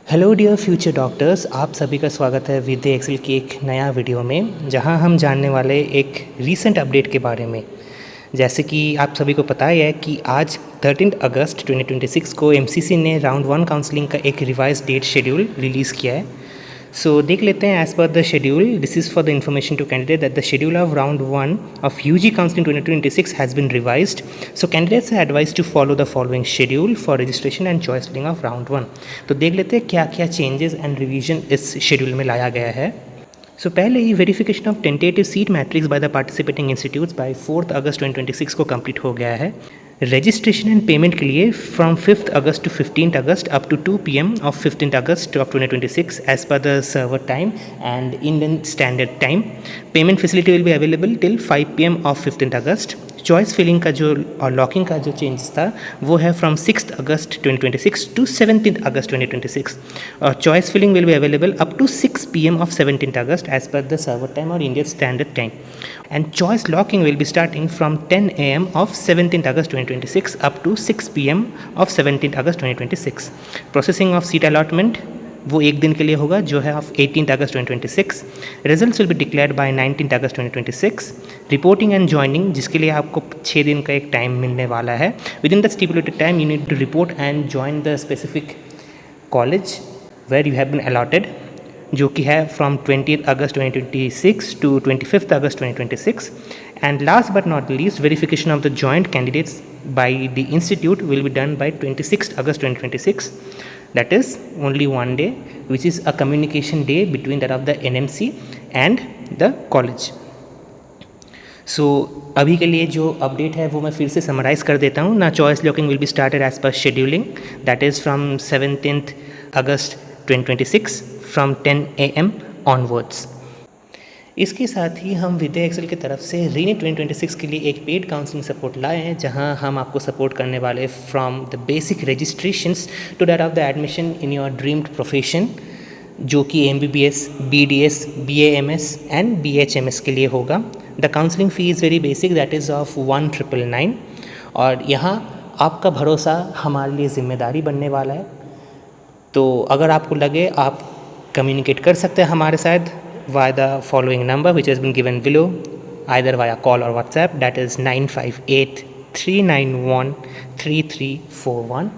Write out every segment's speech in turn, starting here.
Hello dear future doctors, आप सभी का स्वागत है विद एक्सेल की एक नया वीडियो में, जहां हम जानने वाले एक रीसेंट अपडेट के बारे में। जैसे कि आप सभी को पता ही है कि आज 13 अगस्त 2026 को एमसीसी ने राउंड 1 काउंसलिंग का एक रिवाइज डेट शेड्यूल रिलीज़ किया है। सो देख लेते हैं as per the schedule. This is for the information to candidate that the schedule of round 1 of UG Counseling 2026 has been revised. So candidates are advised to follow the following schedule for registration and choice filling of round 1. तो देख लेते हैं क्या क्या changes and revision इस schedule में लाया गया है। सो पहले ही verification of tentative seat matrix by the participating institutes by 4 August 2026 को कंप्लीट हो गया है। रजिस्ट्रेशन एंड पेमेंट के लिए from 5 August to 15 August up to 2 PM of 15 August of 2026 as per the server time and Indian standard time. Payment facility will be available till 5 PM of 15 August. Choice filling का जो और locking का जो change था वो है from 6 August 2026 to 17 August 2026 और choice filling will be available up to 6 PM of 17 August as per the server time और Indian standard time. And choice locking will be starting from 10 AM of 17th August 2026 up to 6 PM of 17th August 2026. Processing of seat allotment वो एक दिन के लिए होगा जो है of 18th August 2026. Results will be declared by 19th August 2026. Reporting and joining जिसके लिए आपको 6 दिन का एक टाइम मिलने वाला है. Within the stipulated time you need to report and join the specific college where you have been allotted, जो कि है from 20 August 2026 to 25 August 2026. And last but not least, verification of the joint candidates by the institute will be done by 26 August 2026. That is only one day which is a communication day between that of the NMC and the college. So अभी के लिए जो update है वो मैं फिर से summarise कर देता हूँ ना. Choice locking will be started as per scheduling, that is from 17 August 2026 from 10 AM onwards. इसके साथ ही हम विद्या एक्सेल की तरफ से रीनीट 2026 के लिए एक पेड काउंसलिंग सपोर्ट लाए हैं, जहां हम आपको सपोर्ट करने वाले from the basic registrations to that of the admission in your dreamed profession, जो कि MBBS, BDS, BAMS and BHMS के लिए होगा. The counselling fee is very basic, that is of 1999. और यहाँ आपका भरोसा हमारे लिए ज़िम्मेदारी बनने वाला है. तो अगर आपको लगे आप कम्युनिकेट कर सकते हैं हमारे साथ via the following number which has been given below, either via call or WhatsApp, that is 9583913341.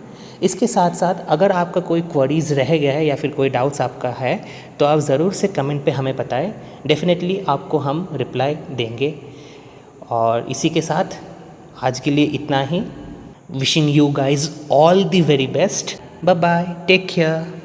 इसके साथ साथ अगर आपका कोई क्वेरीज रह गया है या फिर कोई डाउट्स आपका है तो आप ज़रूर से कमेंट पे हमें बताएं. डेफिनेटली आपको हम रिप्लाई देंगे. और इसी के साथ आज के लिए इतना ही. Wishing you guys all the very best. Bye bye, take care.